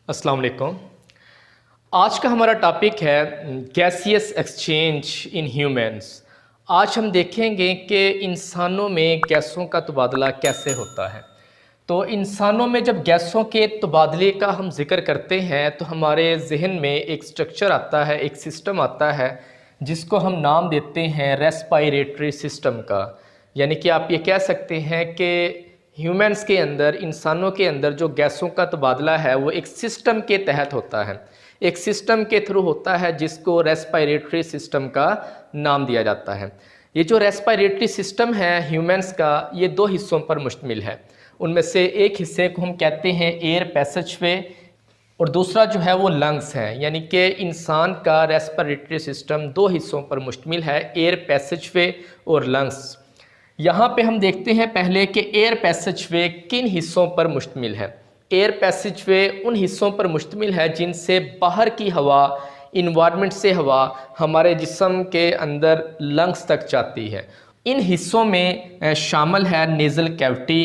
अस्सलाम वालेकुम। आज का हमारा टॉपिक है गैसियस एक्सचेंज इन ह्यूमंस। आज हम देखेंगे कि इंसानों में गैसों का तबादला कैसे होता है। तो इंसानों में जब गैसों के तबादले का हम जिक्र करते हैं तो हमारे जहन में एक स्ट्रक्चर आता है, एक सिस्टम आता है जिसको हम नाम देते हैं रेस्पायरेटरी सिस्टम का। यानी कि आप ये कह सकते हैं कि ह्यूमंस के अंदर, इंसानों के अंदर जो गैसों का तबादला है वो एक सिस्टम के तहत होता है, एक सिस्टम के थ्रू होता है जिसको रेस्पायरेटरी सिस्टम का नाम दिया जाता है। ये जो रेस्पायरेटरी सिस्टम है ह्यूमंस का, ये दो हिस्सों पर मुश्तमिल है। उनमें से एक हिस्से को हम कहते हैं एयर पैसेजवे और दूसरा जो है वो लंग्स है। यानी कि इंसान का रेस्पायरेटरी सिस्टम दो हिस्सों पर मुश्तमिल है, एयर पैसेजवे और लंग्स। यहाँ पे हम देखते हैं पहले कि एयर पैसेजवे किन हिस्सों पर मुश्तमिल है। एयर पैसेजवे उन हिस्सों पर मुश्तमिल है जिनसे बाहर की हवा, इन्वायरमेंट से हवा हमारे जिस्म के अंदर लंग्स तक जाती है। इन हिस्सों में शामिल है nasal cavity,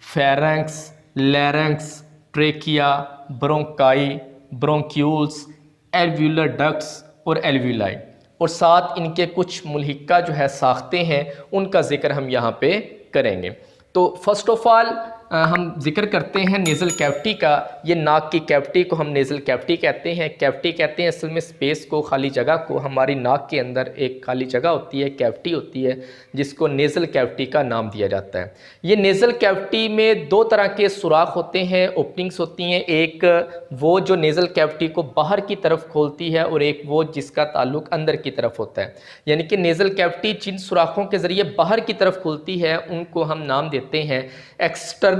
pharynx, larynx, trachea, bronchi, bronchioles, alveolar ducts और एल्व्यूलाई, और साथ इनके कुछ मुल्हिका जो है साख्तें हैं उनका जिक्र हम यहाँ पे करेंगे। तो फर्स्ट ऑफ ऑल हम जिक्र करते हैं नेज़ल कैविटी का। ये नाक की कैविटी को हम नेज़ल कैविटी कहते हैं। कैविटी कहते हैं असल में स्पेस को, खाली जगह को। हमारी नाक के अंदर एक खाली जगह होती है, कैविटी होती है, जिसको नेज़ल कैविटी का नाम दिया जाता है। ये नेज़ल कैविटी में दो तरह के सुराख होते हैं, ओपनिंग्स होती हैं। एक वो जो नेज़ल कैविटी को बाहर की तरफ खोलती है और एक वो जिसका ताल्लुक अंदर की तरफ होता है। यानी कि नेज़ल कैविटी जिन सुराखों के ज़रिए बाहर की तरफ खुलती है उनको हम नाम देते हैं एक्सटर्नल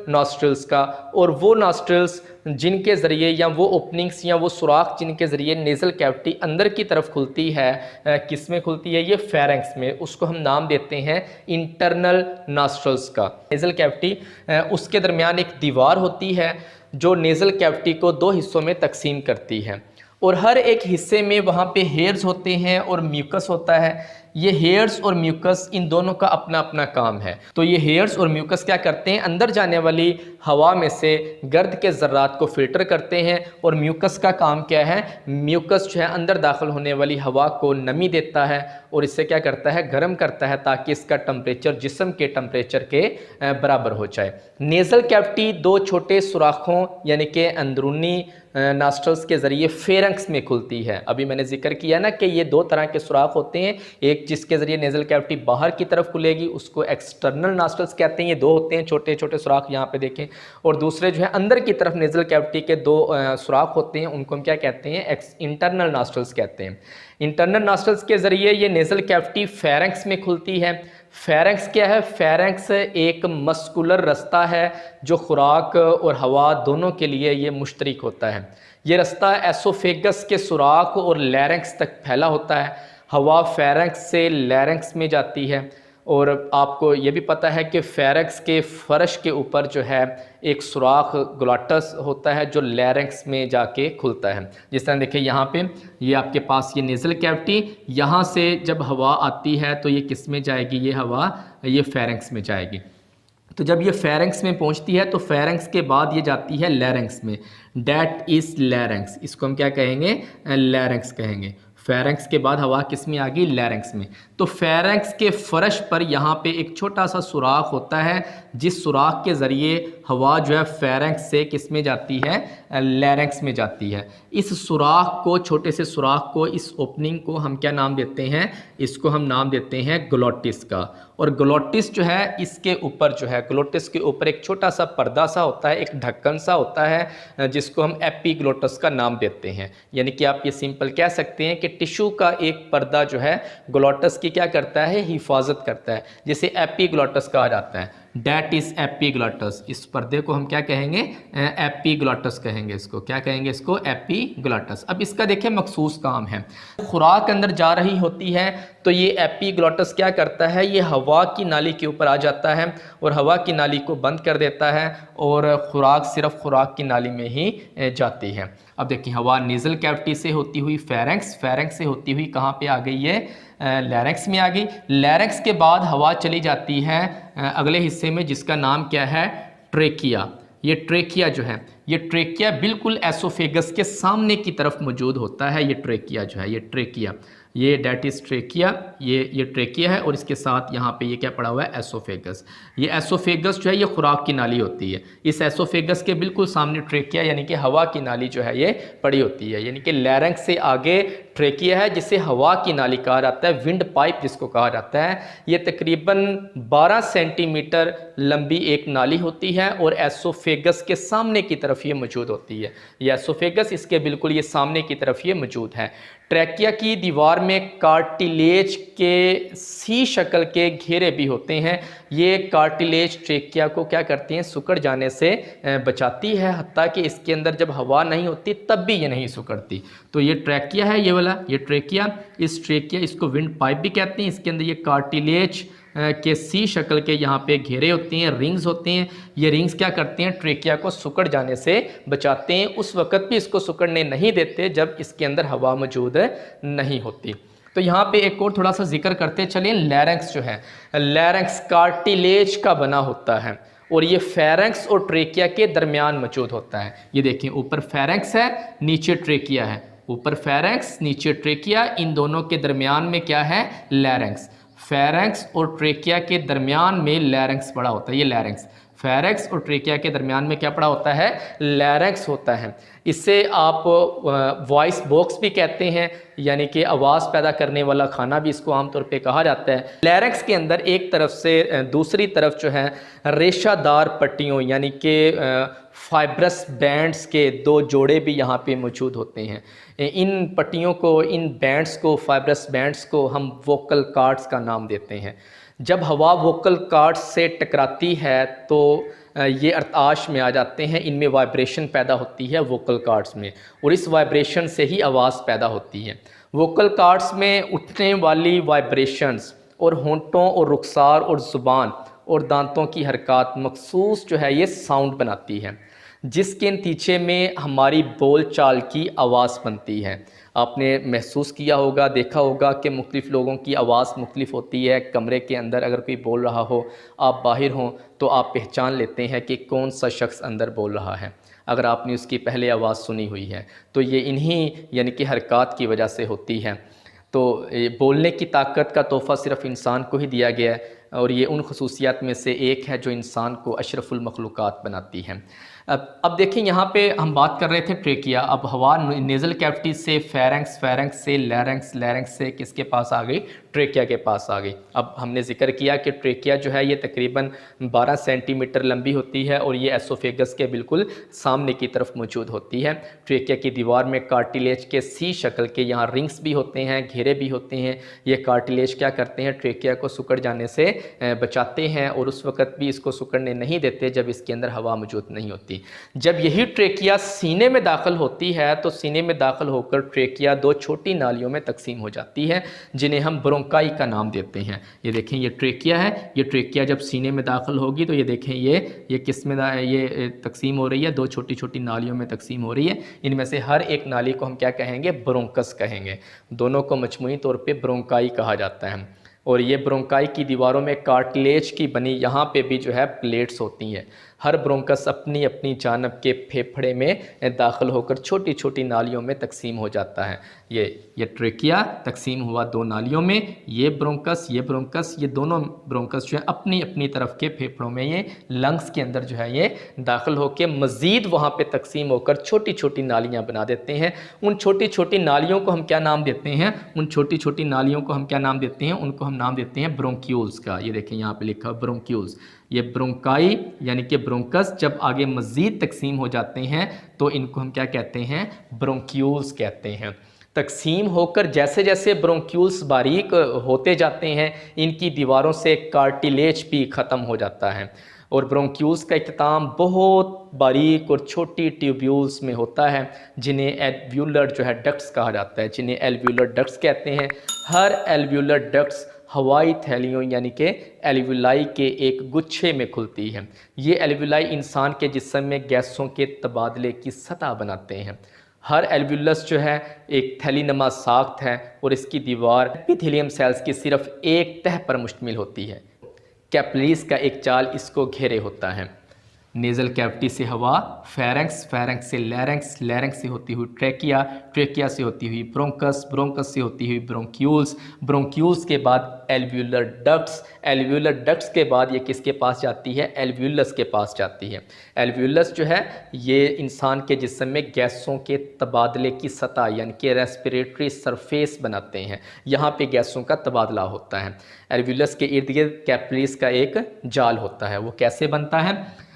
नॉस्ट्रल्स का, और वो नॉस्ट्रल्स जिनके ज़रिए या वो ओपनिंग्स या वो सुराख जिनके ज़रिए नेज़ल कैविटी अंदर की तरफ खुलती है, किस में खुलती है? ये फेरेंक्स में। उसको हम नाम देते हैं इंटरनल नॉस्ट्रल्स का। नेज़ल कैविटी उसके दरमियान एक दीवार होती है जो नेज़ल कैविटी को दो हिस्सों में तकसीम करती है, और हर एक हिस्से में वहाँ पे हेयर्स होते हैं और म्यूकस होता है। ये हेयर्स और म्यूकस इन दोनों का अपना अपना काम है। तो ये हेयर्स और म्यूकस क्या करते हैं? अंदर जाने वाली हवा में से गर्द के ज़र्रात को फ़िल्टर करते हैं, और म्यूकस का काम क्या है? म्यूकस जो है अंदर दाखिल होने वाली हवा को नमी देता है और इससे क्या करता है? गर्म करता है, ताकि इसका टेम्परेचर जिस्म के टेम्परेचर के बराबर हो जाए। नेज़ल कैविटी दो छोटे सुराखों यानी कि अंदरूनी नॉस्ट्रल्स के ज़रिए फेरेंक्स में खुलती है। अभी मैंने जिक्र किया ना कि ये दो तरह के सुराख होते हैं, एक जिसके ज़रिए नेज़ल कैविटी बाहर की तरफ खुलेगी उसको एक्सटर्नल नॉस्ट्रल्स कहते हैं, ये दो होते हैं छोटे छोटे सुराख, यहाँ पे देखें। और दूसरे जो है अंदर की तरफ नेज़ल कैविटी के दो सुराख होते हैं, उनको हम क्या कहते हैं? इंटरनल नॉस्ट्रल्स कहते हैं। इंटरनल नॉस्ट्रल्स के ज़रिए ये नेज़ल कैविटी फेरेंक्स में खुलती है। फेरेंक्स क्या है? फेरेंक्स एक मस्कुलर रास्ता है जो खुराक और हवा दोनों के लिए ये मुश्तरक होता है। ये रास्ता एसोफेगस के सुराख और लैरिंक्स तक फैला होता है। हवा फेरेंक्स से लैरिंक्स में जाती है, और आपको ये भी पता है कि फेरेंक्स के फर्श के ऊपर जो है एक सुराख ग्लॉटस होता है जो लैरिंक्स में जाके खुलता है। जिस तरह देखिए यहाँ पे ये आपके पास ये नेज़ल कैविटी, यहाँ से जब हवा आती है तो ये किस में जाएगी? ये हवा ये फेरेंक्स में जाएगी। तो जब ये फेरेंक्स में पहुंचती है तो फेरेंक्स के बाद ये जाती है लैरिंक्स में। डैट इज़ लैरिंक्स, इसको हम क्या कहेंगे? लैरिंक्स कहेंगे। फेरेंक्स के बाद हवा किस में आ गई? लैरिंक्स में। तो फेरेंक्स के फर्श पर यहाँ पे एक छोटा सा सुराख होता है, जिस सुराख के ज़रिए हवा जो है फेरेंक्स से किस में जाती है? लैरिंक्स में जाती है। इस सुराख को, छोटे से सुराख को, इस ओपनिंग को हम क्या नाम देते हैं? इसको हम नाम देते हैं ग्लोटिस का। और ग्लोटिस जो है इसके ऊपर जो है, ग्लोटिस के ऊपर एक छोटा सा पर्दा सा होता है, एक ढक्कन सा होता है, जिसको हम एपीग्लोटस का नाम देते हैं। यानी कि आप ये सिंपल कह सकते हैं कि टिश्यू का एक पर्दा जो है ग्लोटस की क्या करता है? हिफाजत करता है, जिसे एपीग्लोटस कहा जाता है। That is epiglottis. इस पर्दे को हम क्या कहेंगे? एपीग्लोटस कहेंगे। इसको क्या कहेंगे? इसको एपीग्लोटस। अब इसका देखिए मखसूस काम है। खुराक अंदर जा रही होती है तो ये एपीग्लोटस क्या करता है? ये हवा की नाली के ऊपर आ जाता है और हवा की नाली को बंद कर देता है, और खुराक सिर्फ खुराक की नाली में ही जाती है। अब देखिए हवा नेज़ल कैविटी से होती हुई फेरेंक्स, फेरेंक्स से होती हुई कहाँ पे आ गई है? लैरिंक्स में आ गई। लैरिंक्स के बाद हवा चली जाती है अगले हिस्से में, जिसका नाम क्या है? ट्रेकिया। ये ट्रेकिया जो है, ये ट्रेकिया बिल्कुल एसोफेगस के सामने की तरफ मौजूद होता है। ये ट्रेकिया जो है, ये ट्रेकिया, ये डेट इज़ ट्रेकिया, ये ट्रेकिया है और इसके साथ यहाँ पे ये क्या पड़ा हुआ है, एसोफेगस। ये एसोफेगस जो है ये खुराक की नाली होती है। इस एसोफेगस के बिल्कुल सामने ट्रेकिया यानी कि हवा की नाली जो है ये पड़ी होती है। यानी कि लैरिंक्स से आगे ट्रेकिया है जिसे हवा की नाली कहा जाता है, विंड पाइप जिसको कहा जाता है। ये तकरीबन 12 सेंटीमीटर लंबी एक नाली होती है और एसोफेगस के सामने की तरफ ये मौजूद होती है। ये एसोफेगस इसके बिल्कुल ये सामने की तरफ ये मौजूद है। ट्रैकिया की दीवार में कार्टिलेज के सी शक्ल के घेरे भी होते हैं। ये कार्टिलेज ट्रैकिया को क्या करती हैं, सिकुड़ जाने से बचाती है, हत्ता कि इसके अंदर जब हवा नहीं होती तब भी ये नहीं सिकुड़ती। तो ये ट्रैकिया है, ये वाला, ये ट्रैकिया। इस ट्रैकिया, इसको विंड पाइप भी कहते हैं। इसके अंदर ये कार्टिलेज के सी शक्ल के यहाँ पे घेरे होते हैं, रिंग्स होते हैं। ये रिंग्स क्या करते हैं, ट्रेकिया को सिकुड़ जाने से बचाते हैं। उस वक्त भी इसको सिकुड़ने नहीं देते जब इसके अंदर हवा मौजूद नहीं होती। तो यहाँ पे एक और थोड़ा सा जिक्र करते चलें। लैरिंक्स जो है, लैरिंक्स कार्टिलेज का बना होता है और ये फेरेंक्स और ट्रेकिया के दरमियान मौजूद होता है। ये देखिए, ऊपर फेरेंक्स है, नीचे ट्रेकिया है। ऊपर फेरेंक्स, नीचे ट्रेकिया, इन दोनों के दरमियान में क्या है, लैरिंक्स। फेरेंक्स और ट्रेकिया के दरमियान में लैरिंक्स पड़ा होता है। ये लैरिंक्स, फेरेंक्स और ट्रेकिया के दरमियान में क्या पड़ा होता है, लैरिंक्स होता है। इसे आप वॉइस बॉक्स भी कहते हैं, यानी कि आवाज़ पैदा करने वाला खाना भी इसको आमतौर पे कहा जाता है। लैरिंक्स के अंदर एक तरफ से दूसरी तरफ जो है रेशादार पट्टियों यानी कि फाइब्रस बैंड्स के दो जोड़े भी यहाँ पे मौजूद होते हैं। इन पट्टियों को, इन बैंड्स को, फाइब्रस बैंड्स को हम वोकल कॉर्ड्स का नाम देते हैं। जब हवा वोकल कॉर्ड्स से टकराती है तो ये अर्ताश में आ जाते हैं, इनमें वाइब्रेशन पैदा होती है वोकल कॉर्ड्स में, और इस वाइब्रेशन से ही आवाज़ पैदा होती है। वोकल कॉर्ड्स में उठने वाली वाइब्रेशंस और होंठों और रुखसार और ज़ुबान और दांतों की हरकत मखसूस जो है ये साउंड बनाती है, जिसके नतीजे में हमारी बोल चाल की आवाज़ बनती है। आपने महसूस किया होगा, देखा होगा कि मुख्तलिफ़ लोगों की आवाज़ मुख्तलिफ़ होती है। कमरे के अंदर अगर कोई बोल रहा हो, आप बाहर हों, तो आप पहचान लेते हैं कि कौन सा शख्स अंदर बोल रहा है अगर आपने उसकी पहले आवाज़ सुनी हुई है। तो ये इन्हीं यानी कि हरकत की वजह से होती है। तो बोलने की ताकत का तोहफ़ा सिर्फ़ इंसान को ही दिया गया है और ये उन खसूसियात में से एक है जो इंसान को अशरफुल मखलूक़ात बनाती हैं। अब देखिए, यहाँ पे हम बात कर रहे थे ट्रेकिया। अब हवा नेज़ल कैविटी से फेरेंक्स, फेरेंक्स से लैरिंक्स, लैरिंक्स से किसके पास आ गई, ट्रेकिया के पास आ गई। अब हमने जिक्र किया कि ट्रेकिया जो है ये तकरीबन 12 सेंटीमीटर लंबी होती है और ये एसोफेगस के बिल्कुल सामने की तरफ मौजूद होती है। ट्रेकिया की दीवार में कार्टिलेज के सी शक्ल के यहाँ रिंग्स भी होते हैं, घेरे भी होते हैं। ये कार्टिलेज क्या करते हैं, ट्रेकिया को सिकुड़ जाने से बचाते हैं और उस वक्त भी इसको सिकुड़ने नहीं देते जब इसके अंदर हवा मौजूद नहीं होती। जब यही ट्रेकिया सीने में दाखिल होती है तो सीने में दाखिल होकर ट्रेकिया दो छोटी नालियों में तकसीम हो जाती है, जिन्हें हम ब्रोंकाई का नाम देते हैं। ये देखें, ये ट्रेकिया है। ये ट्रेकिया जब सीने में दाखिल होगी तो ये देखें, ये किस में ये तकसीम हो रही है, दो छोटी छोटी नालियों में तकसीम हो रही है। इनमें से हर एक नाली को हम क्या कहेंगे, ब्रोंकस कहेंगे। दोनों को मजमूई तौर पे ब्रोंकाई कहा जाता है। और ये ब्रोंकाई की दीवारों में कार्टिलेज की बनी यहाँ पे भी जो है प्लेट्स होती हैं। हर ब्रोंकस अपनी अपनी जानब के फेफड़े में दाखिल होकर छोटी छोटी नालियों में तकसीम हो जाता है। ये ट्रेकिया तकसीम हुआ दो नालियों में। ये ब्रोंकस, ये दोनों ब्रोंकस जो है अपनी अपनी तरफ के फेफड़ों में, ये लंग्स के अंदर जो है ये दाखिल होकर मज़ीद वहाँ पे तकसीम होकर छोटी छोटी नालियाँ बना देते हैं। उन छोटी छोटी नालियों को हम क्या नाम देते हैं, उन छोटी छोटी नालियों को हम क्या नाम देते हैं, उनको हम नाम देते हैं ब्रोंक्यूल्स का। ये देखें, यहाँ पे लिखा ब्रोंक्यूल्स। ये ब्रोंकाई यानी कि ब्रोंकस जब आगे मज़ीद तकसीम हो जाते हैं तो इनको हम क्या कहते हैं, ब्रोंक्यूल्स कहते हैं। तकसीम होकर जैसे जैसे ब्रोंक्यूल्स बारीक होते जाते हैं, इनकी दीवारों से कार्टिलेज भी ख़त्म हो जाता है और ब्रोंक्यूल्स का इख्तिताम बहुत बारीक और छोटी ट्यूब्यूल्स में होता है, जिन्हें एल्व्यूलर जो है डक्ट्स कहा जाता है, जिन्हें एल्व्यूलर डक्ट्स कहते हैं। हर एल्व्यूलर डक्ट्स हवाई थैलियों यानी कि एल्व्यूलाई के एक गुच्छे में खुलती है। ये एल्व्यूलाई इंसान के जिस्म में गैसों के तबादले की सतह बनाते हैं। हर एल्व्यूलस जो है एक थैलीनुमा साख्त है और इसकी दीवार एपिथेलियम सेल्स की सिर्फ एक तह पर मुश्तमिल होती है। कैपिलरीज का एक जाल इसको घेरे होता है। नेज़ल कैविटी से हवा, फेरेंक्स, फेरेंक्स से लैरिंक्स, लैरिंक्स से होती हुई ट्रेकिया, ट्रेकिया से होती हुई ब्रोंकस, ब्रोंकस से होती हुई ब्रोंक्यूल्स, ब्रोंक्यूल्स के बाद एल्व्यूलर डक्ट्स, एल्व्यूलर डक्ट्स के बाद ये किसके पास जाती है, एल्व्यूलस के पास जाती है। एल्व्यूलस जो है ये इंसान के जिस्म में गैसों के तबादले की सतह यानी कि रेस्पिरेटरी सरफेस बनाते हैं, यहाँ पे गैसों का तबादला होता है। एल्व्यूलस के इर्द गिर्द कैपिलरीज का एक जाल होता है। वो कैसे बनता है,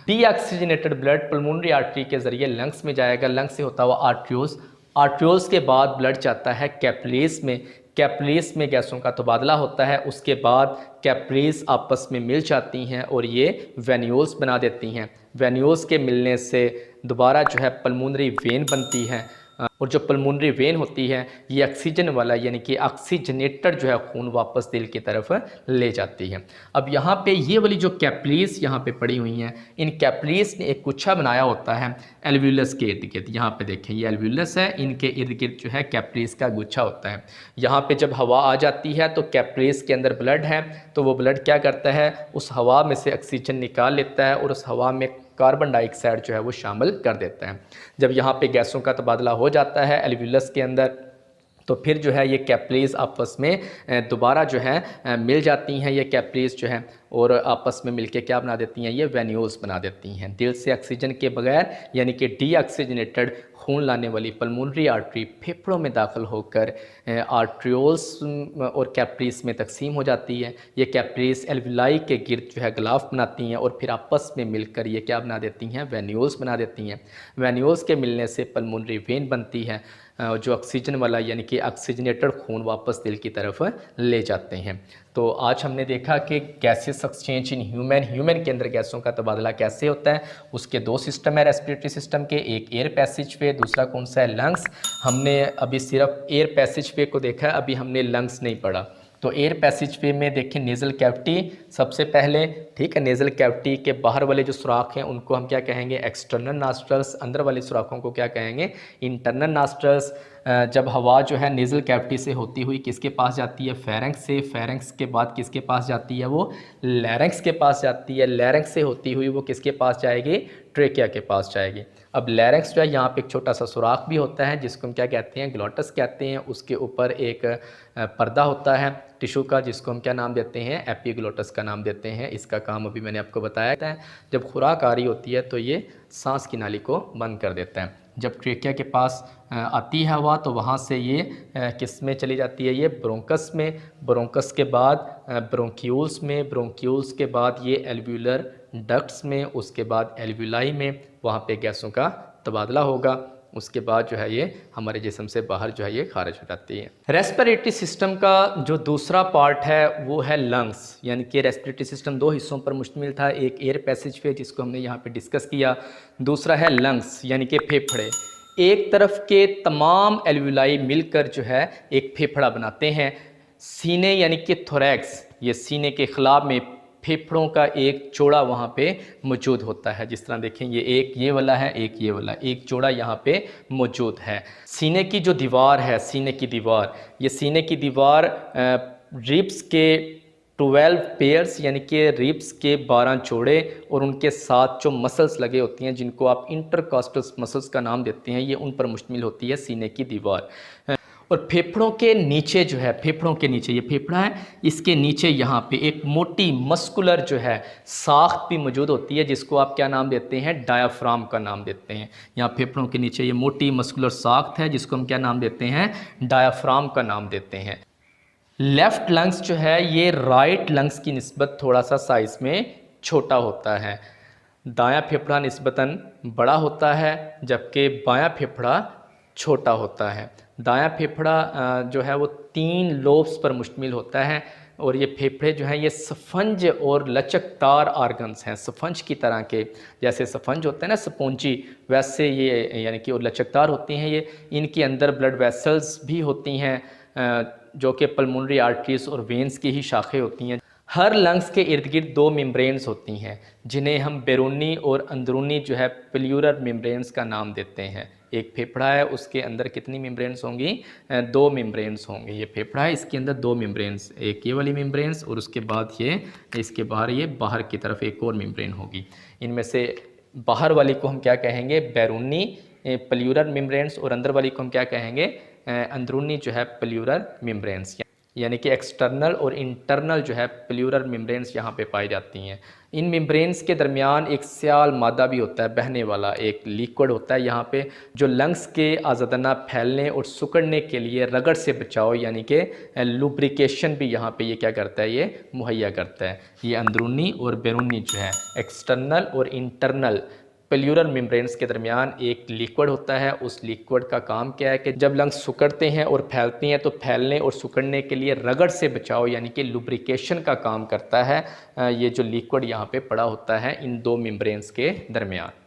डीऑक्सीजनेटेड ब्लड पल्मोनरी आर्टरी के जरिए लंग्स में जाएगा, लंग्स से होता हुआ आर्ट्रियोल्स, आर्ट्रियोल्स के बाद ब्लड जाता है कैपिलरीज में, कैपिलरीज में गैसों का तबादला होता है। उसके बाद कैपिलरीज आपस में मिल जाती हैं और ये वेन्यूल्स बना देती हैं। वेन्यूल्स के मिलने से दोबारा जो है पल्मोनरी वेन बनती है और जो पल्मोनरी वेन होती है ये ऑक्सीजन वाला यानी कि ऑक्सीजनेटेड जो है खून वापस दिल की तरफ ले जाती है। अब यहाँ पे ये वाली जो कैपिलरीज यहाँ पे पड़ी हुई हैं, इन कैपिलरीज ने एक गुच्छा बनाया होता है एल्व्यूलस के इर्द गिर्द। यहाँ पे देखें ये एल्व्यूलस है, इनके इर्द गिर्द जो है कैपिलरीज का गुच्छा होता है। यहाँ पे जब हवा आ जाती है तो कैपिलरीज के अंदर ब्लड है, तो वो ब्लड क्या करता है, उस हवा में से ऑक्सीजन निकाल लेता है और उस हवा में कार्बन डाइऑक्साइड जो है वो शामिल कर देता है। जब यहाँ पे गैसों का तबादला हो जाता है एल्व्यूलस के अंदर, तो फिर जो है ये कैपिलरीज आपस में दोबारा जो है मिल जाती हैं, ये कैपिलरीज जो है और आपस में मिलके क्या बना देती हैं, ये वेन्यूल्स बना देती हैं। दिल से ऑक्सीजन के बगैर यानी कि डीऑक्सीजनेटेड खून लाने वाली पल्मोनरी आर्टरी फेफड़ों में दाखिल होकर आर्ट्रियोल्स और कैपिलरीज में तकसीम हो जाती है। ये कैपिलरीज एल्वुलाई के गिर्द जो है गलाफ बनाती हैं और फिर आपस में मिलकर ये क्या बना देती हैं, वेन्यूल्स बना देती हैं। वेन्यूल्स के मिलने से पल्मोनरी वेन बनती है जो ऑक्सीजन वाला यानी कि ऑक्सीजनेटेड खून वापस दिल की तरफ ले जाते हैं। तो आज हमने देखा कि गैसेस एक्सचेंज इन ह्यूमन के अंदर गैसों का तबादला कैसे होता है। उसके दो सिस्टम है रेस्पिरेटरी सिस्टम के, एक एयर पैसेज वे, दूसरा कौन सा है, लंग्स। हमने अभी सिर्फ एयर पैसेज वे को देखा है, अभी हमने लंग्स नहीं पढ़ा। तो एयर पैसेज वे में देखें नेज़ल कैविटी सबसे पहले, ठीक है। नेज़ल कैविटी के बाहर वाले जो सुराख हैं उनको हम क्या कहेंगे, एक्सटर्नल नॉस्ट्रल्स। अंदर वाले सुराखों को क्या कहेंगे, इंटरनल नॉस्ट्रल्स। जब हवा जो है नेज़ल कैविटी से होती हुई किसके पास जाती है, फेरेंक्स से। फेरेंक्स के बाद किसके पास जाती है, वो लैरिंक्स के पास जाती है। लैरिंक्स से होती हुई वो किसके पास जाएगी, ट्रेकिया के पास जाएगी। अब लैरिंक्स जो है यहाँ पे एक छोटा सा सुराख भी होता है जिसको हम क्या कहते हैं, ग्लोटस कहते हैं। उसके ऊपर एक पर्दा होता है टिश्यू का जिसको हम क्या नाम देते हैं, एपिग्लोटस का नाम देते हैं। इसका काम अभी मैंने आपको बताया था। जब खुराक आ रही होती है तो ये सांस की नाली को बंद कर देता है। जब ट्रेकिया के पास आती है हवा तो वहाँ से ये किस में चली जाती है, ये ब्रोंकस में। ब्रोंकस के बाद ब्रोंक्यूल्स में, ब्रोंक्यूल्स के बाद ये एल्व्यूलर डक्ट्स में, उसके बाद एल्व्यूलाई में, वहाँ पे गैसों का तबादला होगा। उसके बाद जो है ये हमारे जिस्म से बाहर जो है ये खारिज हो जाती है। रेस्पिरेटरी सिस्टम का जो दूसरा पार्ट है वो है लंग्स, यानी कि रेस्पिरेटरी सिस्टम दो हिस्सों पर मुश्तमिल था, एक एयर पैसेज वे जिसको हमने यहाँ पे डिस्कस किया, दूसरा है लंग्स यानी कि फेफड़े। एक तरफ के तमाम एल्वुलाई मिलकर जो है एक फेफड़ा बनाते हैं। सीने यानी कि थोरैक्स, ये सीने के खिलाफ में फेफड़ों का एक जोड़ा वहाँ पे मौजूद होता है। जिस तरह देखें ये एक ये वाला है, एक ये वाला, एक जोड़ा यहाँ पे मौजूद है। सीने की जो दीवार है, सीने की दीवार, ये सीने की दीवार रिब्स के 12 पेयर्स यानी कि रिब्स के 12 जोड़े और उनके साथ जो मसल्स लगे होती हैं जिनको आप इंटरकॉस्टल मसल्स का नाम देते हैं, ये उन पर मुश्तमिल होती है सीने की दीवार। और फेफड़ों के नीचे जो है, फेफड़ों के नीचे ये फेफड़ा है, इसके नीचे यहाँ पे एक मोटी मस्कुलर जो है साख्त भी मौजूद होती है जिसको आप क्या नाम देते हैं, डायाफ्राम का नाम देते हैं। यहाँ फेफड़ों के नीचे ये मोटी मस्कुलर साख्त है जिसको हम क्या नाम देते हैं, डायाफ्राम का नाम देते हैं। लेफ़्ट लंग्स जो है ये राइट लंग्स की निस्बत थोड़ा सा साइज़ में छोटा होता है। दायां फेफड़ा निस्बतन बड़ा होता है जबकि बायां फेफड़ा छोटा होता है। दायां फेफड़ा जो है वो 3 लोब्स पर मुश्तमिल होता है और ये फेफड़े जो हैं ये स्पंज और लचकदार आर्गन्स हैं, स्पंज की तरह के। जैसे स्पंज होते हैं ना स्पॉन्जी, वैसे ये यानी कि और लचकदार होती हैं ये। इनके अंदर ब्लड वेसल्स भी होती हैं जो कि पल्मोनरी आर्टरीज और वेंस की ही शाखें होती हैं। हर लंग्स के इर्द गिर्द 2 मेम्ब्रेन्स होती हैं जिन्हें हम बैरूनी और अंदरूनी जो है प्लूरल मेम्ब्रेन्स का नाम देते हैं। एक फेफड़ा है उसके अंदर कितनी मेम्ब्रेन्स होंगी, 2 मेम्ब्रेन्स होंगे। ये फेफड़ा है इसके अंदर 2 मेम्ब्रेन्स, एक ये वाली मेम्ब्रेन्स और उसके बाद ये इसके बाहर ये बाहर की तरफ एक और मेम्ब्रेन होगी। इनमें से बाहर वाली को हम क्या कहेंगे, बैरूनी प्लूरल मेम्ब्रेन्स, और अंदर वाली को हम क्या कहेंगे, अंदरूनी जो है प्लूरल मेम्ब्रेन्स, यानी कि एक्सटर्नल और इंटरनल जो है प्लूरल मेम्ब्रेन्स यहाँ पे पाई जाती हैं। इन मेम्ब्रेन्स के दरमियान एक स्याल मादा भी होता है, बहने वाला एक लिक्विड होता है यहाँ पे, जो लंग्स के आज़ादाना फैलने और सिकुड़ने के लिए रगड़ से बचाव यानी कि लुब्रिकेशन भी यहाँ पे ये क्या करता है, ये मुहैया करता है। ये अंदरूनी और बैरूनी जो है एक्सटर्नल और इंटरनल प्लूरल मेम्ब्रेन्स के दरमियान एक लिक्विड होता है। उस लिक्विड का काम क्या है कि जब लंग्स सिकुड़ते हैं और फैलती हैं तो फैलने और सिकुड़ने के लिए रगड़ से बचाव यानी कि लुब्रिकेशन का काम करता है। ये जो लिक्विड यहाँ पे पड़ा होता है इन दो मेम्ब्रेन्स के दरमियान।